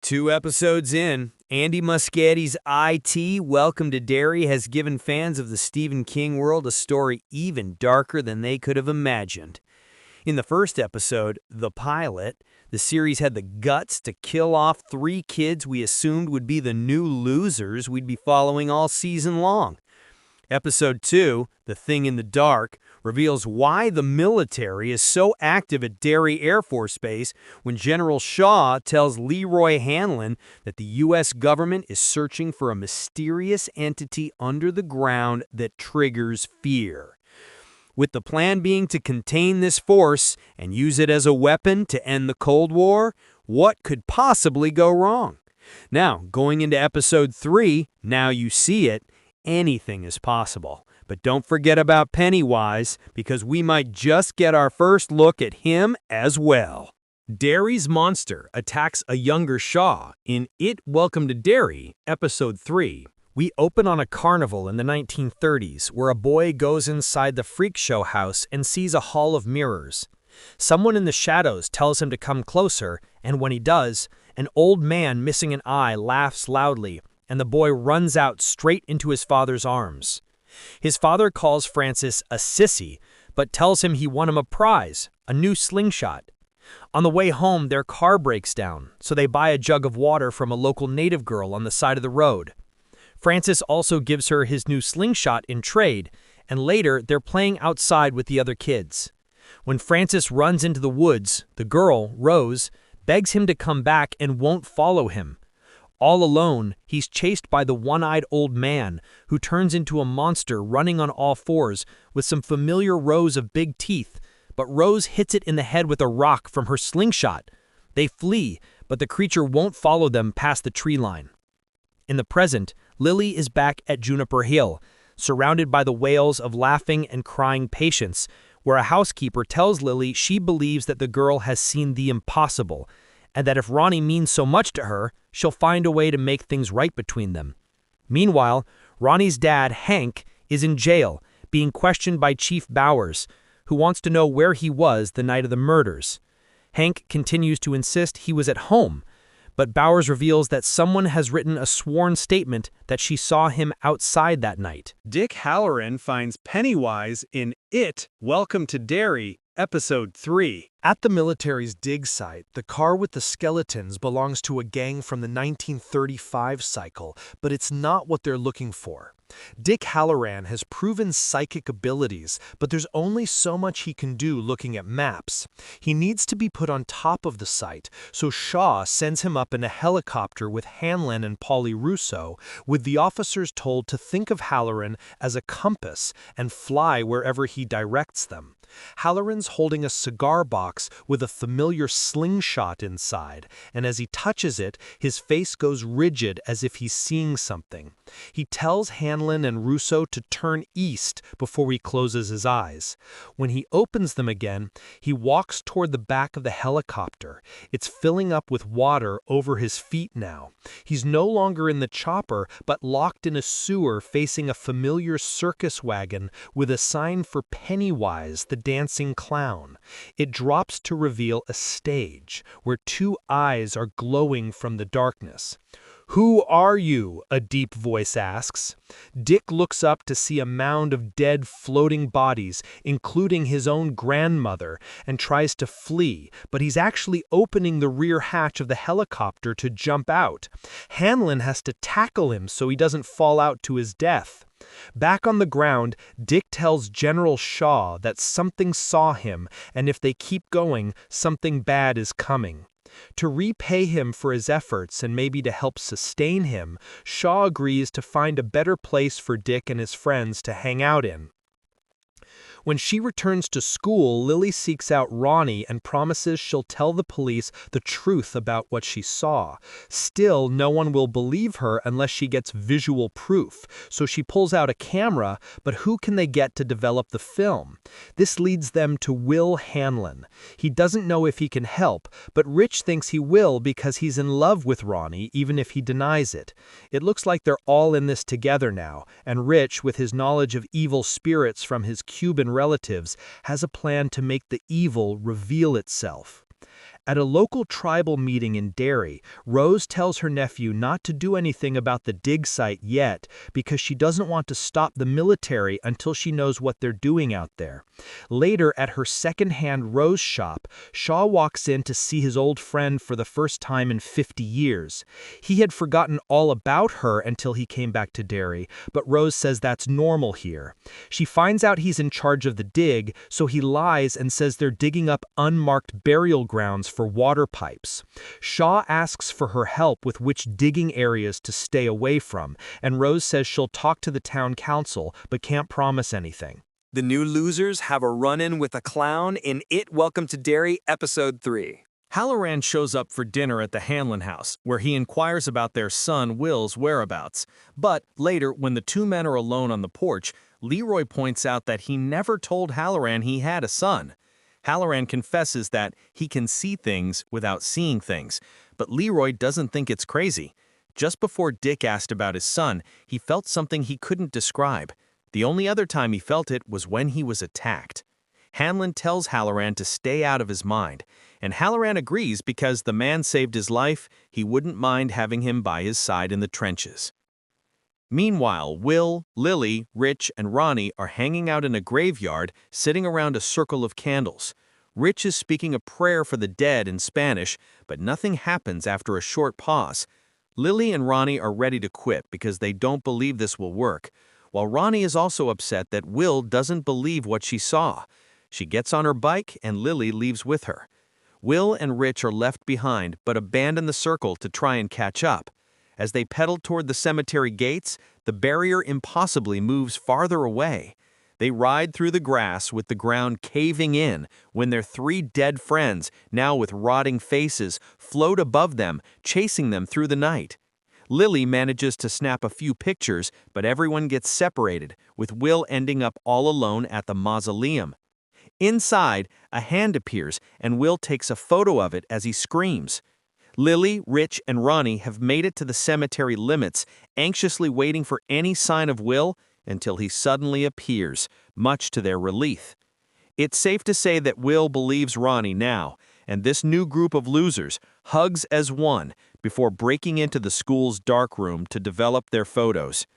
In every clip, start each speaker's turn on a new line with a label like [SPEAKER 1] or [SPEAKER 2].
[SPEAKER 1] 2 episodes in, Andy Muschietti's IT Welcome to Derry has given fans of the Stephen King world a story even darker than they could have imagined. In the first episode, the pilot, the series had the guts to kill off 3 kids we assumed would be the new losers we'd be following all season long. Episode 2, The Thing in the Dark, reveals why the military is so active at Derry Air Force Base when General Shaw tells Will Hanlon that the U.S. government is searching for a mysterious entity under the ground that triggers fear. With the plan being to contain this force and use it as a weapon to end the Cold War, what could possibly go wrong? Now, going into Episode 3, Now You See It, anything is possible. But don't forget about Pennywise, because we might just get our first look at him as well.
[SPEAKER 2] Derry's monster attacks a younger Shaw in It Welcome to Derry, Episode 3. We open on a carnival in the 1930s where a boy goes inside the freak show house and sees a hall of mirrors. Someone in the shadows tells him to come closer, and when he does, an old man missing an eye laughs loudly, and the boy runs out straight into his father's arms. His father calls Francis a sissy, but tells him he won him a prize, a new slingshot. On the way home, their car breaks down, so they buy a jug of water from a local native girl on the side of the road. Francis also gives her his new slingshot in trade, and later they're playing outside with the other kids. When Francis runs into the woods, the girl, Rose, begs him to come back and won't follow him. All alone, he's chased by the one-eyed old man, who turns into a monster running on all fours with some familiar rows of big teeth, but Rose hits it in the head with a rock from her slingshot. They flee, but the creature won't follow them past the tree line. In the present, Lilly is back at Juniper Hill, surrounded by the wails of laughing and crying patients, where a housekeeper tells Lilly she believes that the girl has seen the impossible, and that if Ronnie means so much to her, she'll find a way to make things right between them. Meanwhile, Ronnie's dad, Hank, is in jail, being questioned by Chief Bowers, who wants to know where he was the night of the murders. Hank continues to insist he was at home, but Bowers reveals that someone has written a sworn statement that she saw him outside that night.
[SPEAKER 1] Dick Hallorann finds Pennywise in It Welcome to Derry, Episode 3.
[SPEAKER 3] At the military's dig site, the car with the skeletons belongs to a gang from the 1935 cycle, but it's not what they're looking for. Dick Hallorann has proven psychic abilities, but there's only so much he can do looking at maps. He needs to be put on top of the site, so Shaw sends him up in a helicopter with Hanlon and Polly Russo, with the officers told to think of Hallorann as a compass and fly wherever he directs them. Hallorann's holding a cigar box with a familiar slingshot inside, and as he touches it, his face goes rigid as if he's seeing something. He tells Hanlon and Russo to turn east before he closes his eyes. When he opens them again, he walks toward the back of the helicopter. It's filling up with water over his feet now. He's no longer in the chopper, but locked in a sewer facing a familiar circus wagon with a sign for Pennywise the Dancing Clown. It drops to reveal a stage where 2 eyes are glowing from the darkness. "Who are you?" a deep voice asks. Dick looks up to see a mound of dead floating bodies, including his own grandmother, and tries to flee, but he's actually opening the rear hatch of the helicopter to jump out. Hanlon has to tackle him so he doesn't fall out to his death. Back on the ground, Dick tells General Shaw that something saw him, and if they keep going, something bad is coming. To repay him for his efforts and maybe to help sustain him, Shaw agrees to find a better place for Dick and his friends to hang out in. When she returns to school, Lilly seeks out Ronnie and promises she'll tell the police the truth about what she saw. Still, no one will believe her unless she gets visual proof, so she pulls out a camera, but who can they get to develop the film? This leads them to Will Hanlon. He doesn't know if he can help, but Rich thinks he will because he's in love with Ronnie, even if he denies it. It looks like they're all in this together now, and Rich, with his knowledge of evil spirits from his Cuban relatives, has a plan to make the evil reveal itself. At a local tribal meeting in Derry, Rose tells her nephew not to do anything about the dig site yet because she doesn't want to stop the military until she knows what they're doing out there. Later, at her second-hand rose shop, Shaw walks in to see his old friend for the first time in 50 years. He had forgotten all about her until he came back to Derry, but Rose says that's normal here. She finds out he's in charge of the dig, so he lies and says they're digging up unmarked burial grounds for water pipes. Shaw asks for her help with which digging areas to stay away from, and Rose says she'll talk to the town council but can't promise anything.
[SPEAKER 1] The new losers have a run-in with a clown in It Welcome to Derry, Episode 3.
[SPEAKER 2] Hallorann shows up for dinner at the Hanlon house, where he inquires about their son Will's whereabouts. But later, when the two men are alone on the porch, Leroy points out that he never told Hallorann he had a son. Hallorann confesses that he can see things without seeing things, but Leroy doesn't think it's crazy. Just before Dick asked about his son, he felt something he couldn't describe. The only other time he felt it was when he was attacked. Hanlon tells Hallorann to stay out of his mind, and Hallorann agrees because the man saved his life, he wouldn't mind having him by his side in the trenches. Meanwhile, Will, Lilly, Rich, and Ronnie are hanging out in a graveyard, sitting around a circle of candles. Rich is speaking a prayer for the dead in Spanish, but nothing happens after a short pause. Lilly and Ronnie are ready to quit because they don't believe this will work, while Ronnie is also upset that Will doesn't believe what she saw. She gets on her bike and Lilly leaves with her. Will and Rich are left behind but abandon the circle to try and catch up. As they pedal toward the cemetery gates, the barrier impossibly moves farther away. They ride through the grass with the ground caving in when their three dead friends, now with rotting faces, float above them, chasing them through the night. Lilly manages to snap a few pictures, but everyone gets separated, with Will ending up all alone at the mausoleum. Inside, a hand appears, and Will takes a photo of it as he screams. Lilly, Rich, and Ronnie have made it to the cemetery limits, anxiously waiting for any sign of Will until he suddenly appears, much to their relief. It's safe to say that Will believes Ronnie now, and this new group of losers hugs as one before breaking into the school's darkroom to develop their photos.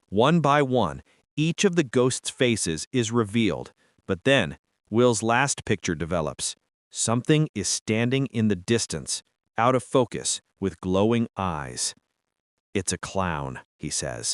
[SPEAKER 2] One by one, each of the ghosts' faces is revealed, but then Will's last picture develops. Something is standing in the distance, out of focus, with glowing eyes. "It's a clown," he says.